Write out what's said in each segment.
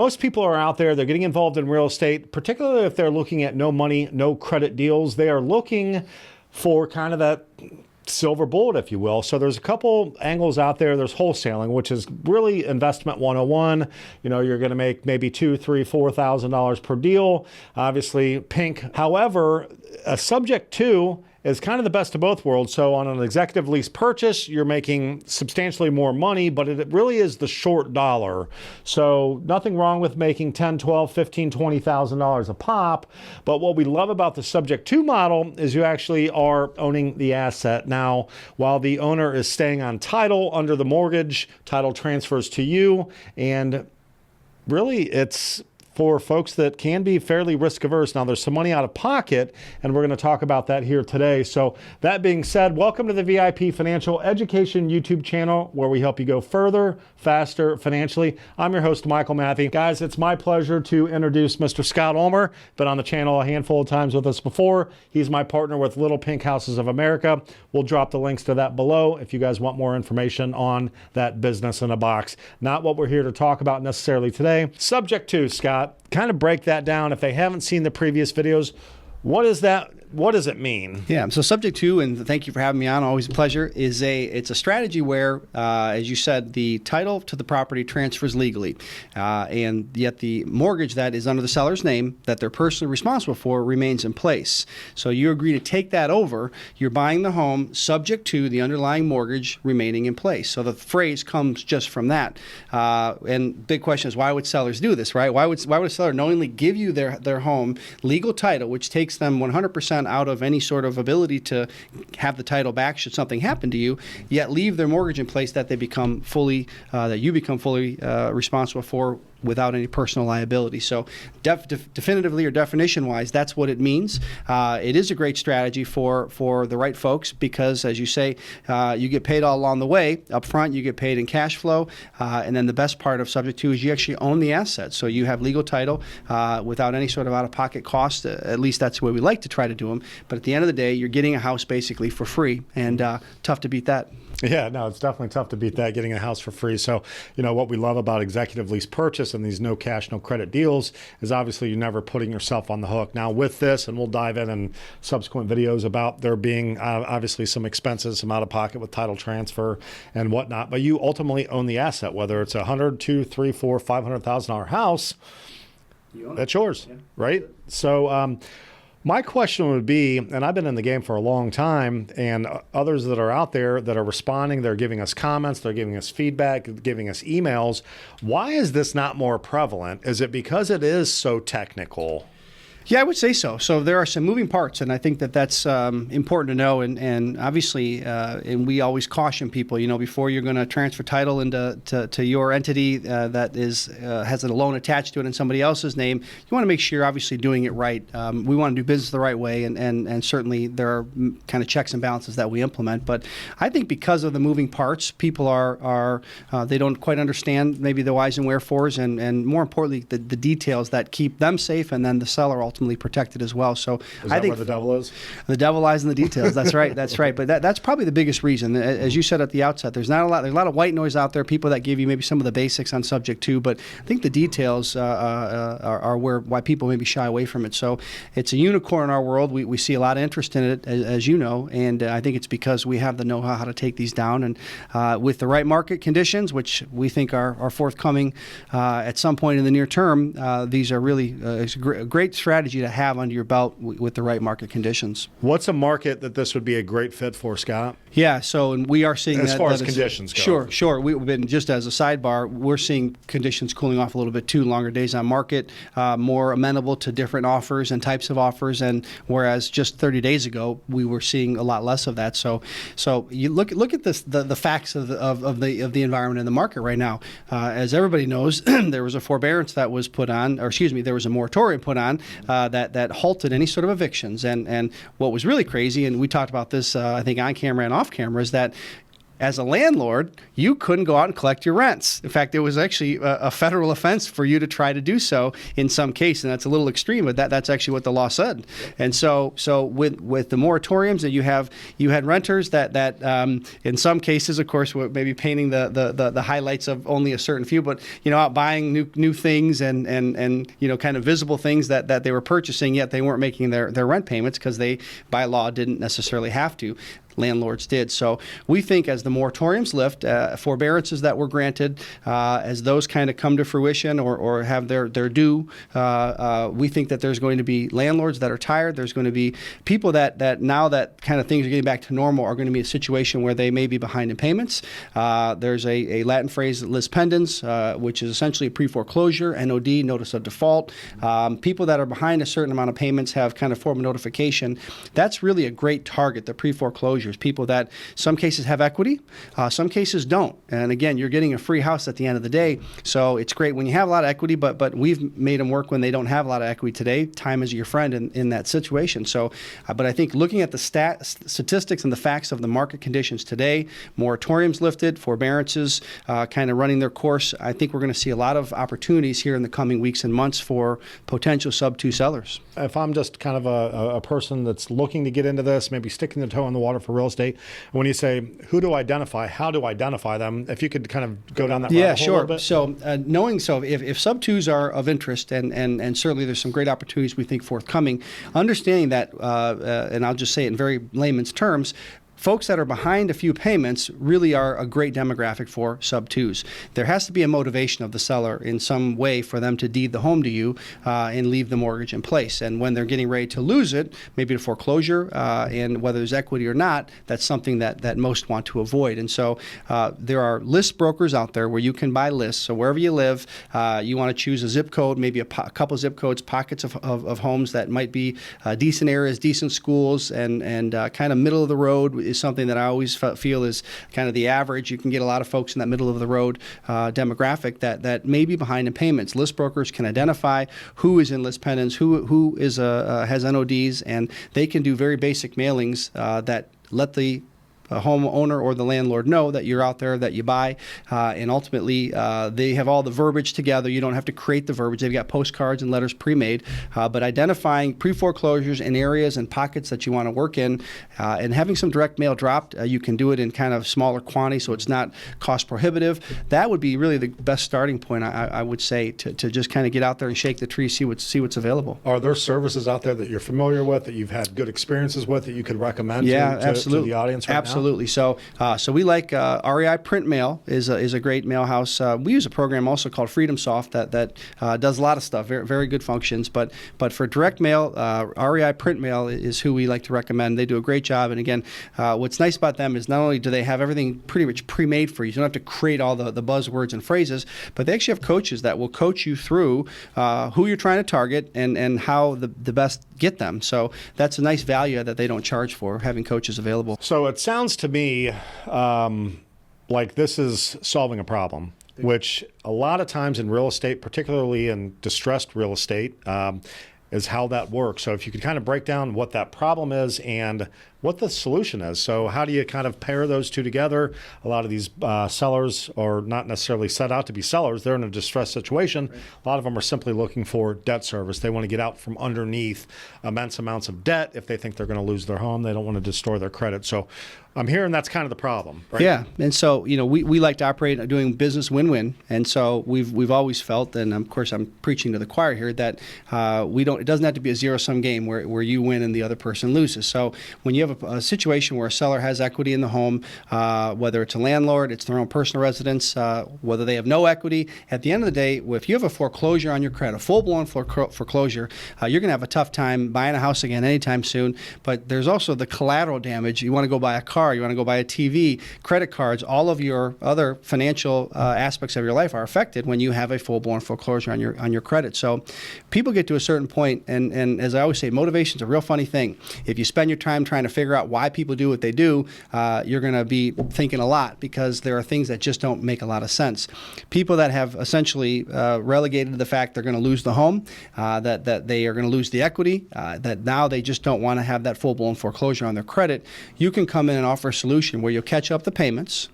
Most people are out there, they're getting involved in real estate, particularly if they're looking at no money, no credit deals. They are looking for kind of that silver bullet, if you will. So there's a couple angles out there. There's wholesaling, which is really investment 101. You know, you're going to make maybe $2,000, $3,000, $4,000 per deal. Obviously, pink. However, a subject to is kind of the best of both worlds. So on an executive lease purchase, you're making substantially more money, but it really is the short dollar. So nothing wrong with making $10, $12, $15, $20,000 a pop. But what we love about the subject to model is you actually are owning the asset. Now, while the owner is staying on title under the mortgage, title transfers to you. And really it's for folks that can be fairly risk averse. Now, there's some money out of pocket, and we're going to talk about that here today. So that being said, welcome to the VIP Financial Education YouTube channel, where we help you go further, faster, financially. I'm your host, Michael Mathe. Guys, it's my pleasure to introduce Mr. Scott Ulmer. Been on the channel a handful of times with us before. He's my partner with Little Pink Houses of America. We'll drop the links to that below if you guys want more information on that business in a box. Not what we're here to talk about necessarily today. Subject to, Scott, kind of break that down. If they haven't seen the previous videos, what is that? What does it mean? Yeah, so subject to, and thank you for having me on, always a pleasure, it's a strategy where, as you said, the title to the property transfers legally, and yet the mortgage that is under the seller's name that they're personally responsible for remains in place. So you agree to take that over, you're buying the home subject to the underlying mortgage remaining in place. So the phrase comes just from that. And big question is, why would sellers do this, right? Why would a seller knowingly give you their home legal title, which takes them 100% out of any sort of ability to have the title back should something happen to you, yet leave their mortgage in place that they become fully, that you become fully responsible for without any personal liability. So definitively or definition-wise, that's what it means. It is a great strategy for the right folks because, as you say, you get paid all along the way. Up front, you get paid in cash flow, and then the best part of subject to is you actually own the asset. So you have legal title without any sort of out-of-pocket cost. At least that's the way we like to try to do them. But at the end of the day, you're getting a house basically for free, and tough to beat that. Yeah, no, it's definitely tough to beat that, getting a house for free. So, you know, what we love about executive lease purchase and these no cash, no credit deals is obviously you're never putting yourself on the hook. Now with this, and we'll dive in subsequent videos about there being obviously some expenses, some out of pocket with title transfer and whatnot, but you ultimately own the asset, whether it's $100,000, $200,000, $300,000, $400,000, $500,000 house, that's yours, yeah. Right? So, my question would be, and I've been in the game for a long time, and others that are out there that are responding, they're giving us comments, they're giving us feedback, giving us emails. Why is this not more prevalent? Is it because it is so technical? Yeah, I would say so. So there are some moving parts, and I think that that's important to know. And obviously, and we always caution people, you know, before you're going to transfer title into to your entity that has a loan attached to it in somebody else's name, you want to make sure you're obviously doing it right. We want to do business the right way, and certainly there are kind of checks and balances that we implement. But I think because of the moving parts, people are they don't quite understand maybe the whys and wherefores, and more importantly, the details that keep them safe, and then the seller ultimately protected as well. So I think where the devil is? The devil lies in the details. That's right. That's right. But that's probably the biggest reason. As you said at the outset, there's a lot of white noise out there, people that give you maybe some of the basics on subject to, but I think the details are why people maybe shy away from it. So it's a unicorn in our world. We see a lot of interest in it, as you know, and I think it's because we have the know-how how to take these down, and with the right market conditions, which we think are forthcoming at some point in the near term, these are really a great strategy to have under your belt with the right market conditions. What's a market that this would be a great fit for, Scott? Yeah, so and we are seeing as far as conditions go. Sure. We've been, just as a sidebar, we're seeing conditions cooling off a little bit too. Longer days on market, more amenable to different offers and types of offers, and whereas just 30 days ago we were seeing a lot less of that. So you look at this, the facts of the environment in the market right now. As everybody knows, there was a forbearance that was put on, or excuse me, there was a moratorium put on that halted any sort of evictions. And what was really crazy, and we talked about this I think on camera and off camera, is that as a landlord, you couldn't go out and collect your rents. In fact, it was actually a federal offense for you to try to do so in some case, and that's a little extreme, but that's actually what the law said. And so with the moratoriums that you had renters that in some cases, of course, were maybe painting the highlights of only a certain few, but out buying new things and kind of visible things that they were purchasing, yet they weren't making their rent payments because they by law didn't necessarily have to. Landlords did. So we think as the moratoriums lift, forbearances that were granted, as those kind of come to fruition or have their due, we think that there's going to be landlords that are tired. There's going to be people that now that kind of things are getting back to normal are going to be a situation where they may be behind in payments. There's a Latin phrase, lis pendens, which is essentially a pre-foreclosure, NOD, notice of default. People that are behind a certain amount of payments have kind of form of notification. That's really a great target, the pre-foreclosure. People that some cases have equity, some cases don't. And again, you're getting a free house at the end of the day. So it's great when you have a lot of equity, but we've made them work when they don't have a lot of equity today. Time is your friend in that situation. So, but I think looking at the statistics and the facts of the market conditions today, moratoriums lifted, forbearances kind of running their course, I think we're going to see a lot of opportunities here in the coming weeks and months for potential sub-2 sellers. If I'm just kind of a person that's looking to get into this, maybe sticking the toe in the water for real estate, when you say who to identify, how to identify them, if you could kind of go down that yeah, rabbit hole sure. a little bit. So if sub-2s are of interest, and certainly there's some great opportunities we think forthcoming, understanding that, and I'll just say it in very layman's terms, folks that are behind a few payments really are a great demographic for sub-2s. There has to be a motivation of the seller in some way for them to deed the home to you and leave the mortgage in place. And when they're getting ready to lose it, maybe to foreclosure, and whether there's equity or not, that's something that most want to avoid. And so there are list brokers out there where you can buy lists. So wherever you live, you want to choose a zip code, maybe a couple zip codes, pockets of homes that might be decent areas, decent schools, and kind of middle of the road is something that I always feel is kind of the average. You can get a lot of folks in that middle of the road demographic that may be behind in payments. List brokers can identify who is in list pendens, who is has NODs, and they can do very basic mailings that let the homeowner or the landlord know that you're out there, that you buy, and ultimately they have all the verbiage together. You don't have to create the verbiage. They've got postcards and letters pre-made, but identifying pre-foreclosures in areas and pockets that you want to work in, and having some direct mail dropped, you can do it in kind of smaller quantity so it's not cost prohibitive. That would be really the best starting point, I would say, to just kind of get out there and shake the tree, see what's available. Are there services out there that you're familiar with, that you've had good experiences with, that you could recommend to the audience right now? Absolutely. So we like REI Print Mail is a great mail house. We use a program also called Freedom Soft that does a lot of stuff, very, very good functions. But for direct mail, REI Print Mail is who we like to recommend. They do a great job. And again, what's nice about them is not only do they have everything pretty much pre-made for you, you don't have to create all the buzzwords and phrases, but they actually have coaches that will coach you through who you're trying to target and how the best get them. So that's a nice value that they don't charge for, having coaches available. So it sounds to me like this is solving a problem, which a lot of times in real estate, particularly in distressed real estate, is how that works. So if you could kind of break down what that problem is and what the solution is. So how do you kind of pair those two together? A lot of these sellers are not necessarily set out to be sellers. They're in a distressed situation. Right. A lot of them are simply looking for debt service. They want to get out from underneath immense amounts of debt. If they think they're going to lose their home, they don't want to destroy their credit. So I'm hearing that's kind of the problem, right? Yeah, and so we like to operate doing business win-win, and so we've always felt, and of course I'm preaching to the choir here, that it doesn't have to be a zero-sum game where you win and the other person loses. So when you have a situation where a seller has equity in the home, whether it's a landlord, it's their own personal residence, whether they have no equity, at the end of the day, if you have a foreclosure on your credit, a full-blown foreclosure, you're going to have a tough time buying a house again anytime soon. But there's also the collateral damage. You want to go buy a car, you want to go buy a TV, credit cards, all of your other financial aspects of your life are affected when you have a full-blown foreclosure on your credit. So people get to a certain point, and as I always say, motivation is a real funny thing. If you spend your time trying to figure out why people do what they do, you're going to be thinking a lot, because there are things that just don't make a lot of sense. People that have essentially relegated to the fact they're going to lose the home, that they are going to lose the equity, that now they just don't want to have that full-blown foreclosure on their credit, you can come in and offer a solution where you'll catch up the payments.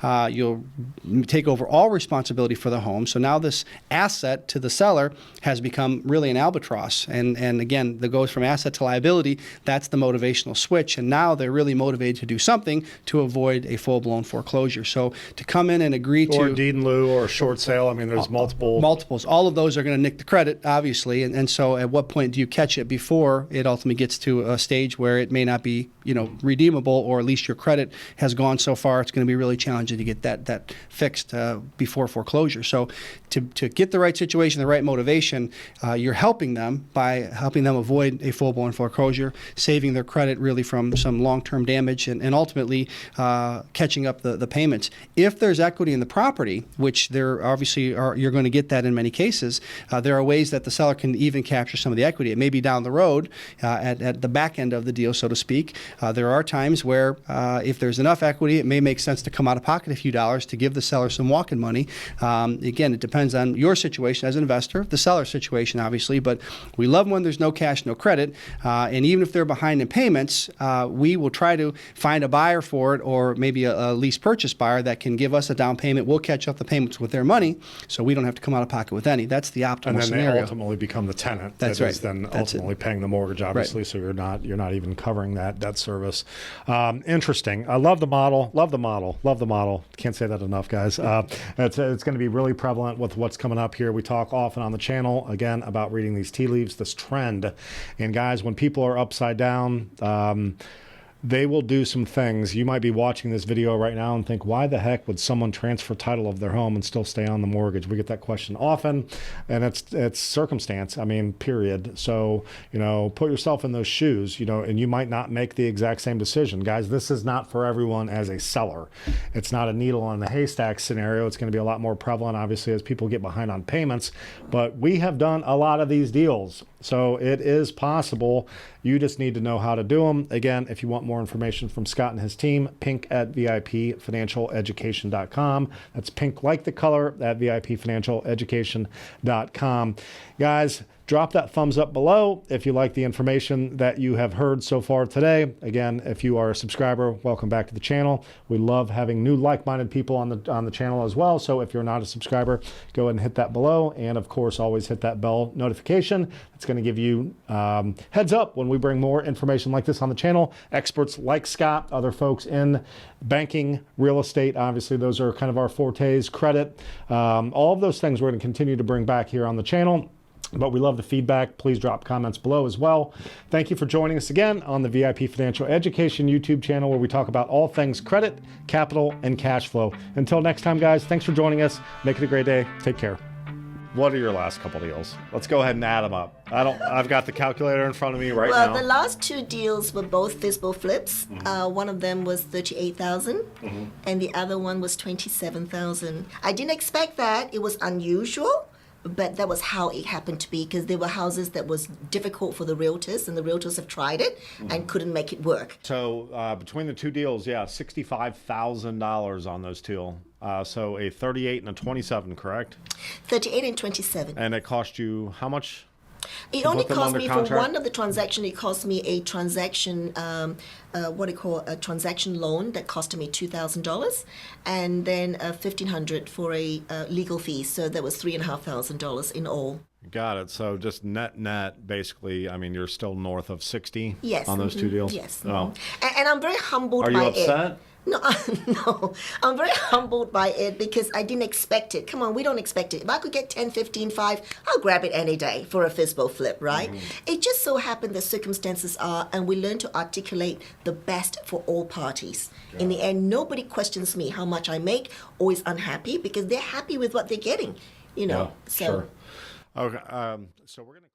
You'll take over all responsibility for the home. So now this asset to the seller has become really an albatross. And again, that goes from asset to liability. That's the motivational switch. And now they're really motivated to do something to avoid a full-blown foreclosure. So to come in and agree to... Or deed in lieu or short sale. I mean, there's multiples. All of those are going to nick the credit, obviously. And so at what point do you catch it before it ultimately gets to a stage where it may not be, redeemable, or at least your credit has gone so far it's going to be really challenging to get that fixed before foreclosure. So to get the right situation, the right motivation, you're helping them by helping them avoid a full-blown foreclosure, saving their credit really from some long-term damage, and ultimately catching up the payments. If there's equity in the property, which there obviously are, you're going to get that in many cases, there are ways that the seller can even capture some of the equity. It may be down the road at the back end of the deal, so to speak. There are times where if there's enough equity, it may make sense to come out of pocket a few dollars to give the seller some walk-in money. Again, it depends on your situation as an investor, the seller's situation, obviously, but we love when there's no cash, no credit, and even if they're behind in payments, we will try to find a buyer for it, or maybe a lease purchase buyer that can give us a down payment. We'll catch up the payments with their money, so we don't have to come out of pocket with any. That's the optimal scenario. And then they ultimately become the tenant. That's that right. Is then ultimately paying the mortgage, obviously, right. So you're not even covering that debt service. Interesting. I love the model. Love the model. Love the model. Can't say that enough, guys. It's going to be really prevalent with what's coming up here. We talk often on the channel, again, about reading these tea leaves, this trend. And guys, when people are upside down, they will do some things. You might be watching this video right now and think, why the heck would someone transfer title of their home and still stay on the mortgage? We get that question often, and it's circumstance. I mean, period. So, put yourself in those shoes, and you might not make the exact same decision. Guys, this is not for everyone as a seller. It's not a needle on the haystack scenario. It's going to be a lot more prevalent, obviously, as people get behind on payments. But we have done a lot of these deals. So it is possible. You just need to know how to do them. Again, if you want more information from Scott and his team, pink@VIPfinancialeducation.com. That's pink like the color at VIPfinancialeducation.com. Guys, drop that thumbs up below if you like the information that you have heard so far today. Again, if you are a subscriber, welcome back to the channel. We love having new like-minded people on the channel as well. So if you're not a subscriber, go ahead and hit that below. And of course, always hit that bell notification. It's going to give you heads up when we bring more information like this on the channel. Experts like Scott, other folks in banking, real estate, obviously those are kind of our fortes, credit, all of those things we're going to continue to bring back here on the channel. But we love the feedback. Please drop comments below as well. Thank you for joining us again on the VIP Financial Education YouTube channel, where we talk about all things credit, capital, and cash flow. Until next time, guys, thanks for joining us. Make it a great day. Take care. What are your last couple deals? Let's go ahead and add them up. I've got the calculator in front of me now. Well, the last two deals were both FSBO flips. Mm-hmm. One of them was $38,000, and the other one was $27,000. I didn't expect that. It was unusual. But that was how it happened to be, because there were houses that was difficult for the realtors, and the realtors have tried it and couldn't make it work. So between the two deals, yeah, $65,000 on those two. So a 38 and a 27, correct? 38 and 27. And it cost you how much? It only cost me, for one of the transaction, it cost me a transaction, a transaction loan that cost me $2,000, and then $1,500 for a legal fee. So that was $3,500 in all. Got it. So just net, basically, I mean, you're still north of 60 yes. on those two deals? Yes. Oh. And I'm very humbled by it. Are you upset? No, no. I'm very humbled by it because I didn't expect it. Come on, we don't expect it. If I could get 10, 15, 5, I'll grab it any day for a FSBO flip, right? It just so happened that circumstances are, and we learn to articulate the best for all parties. Yeah. In the end, nobody questions me how much I make or is unhappy, because they're happy with what they're getting, Yeah, so. Sure. Okay, so we're going to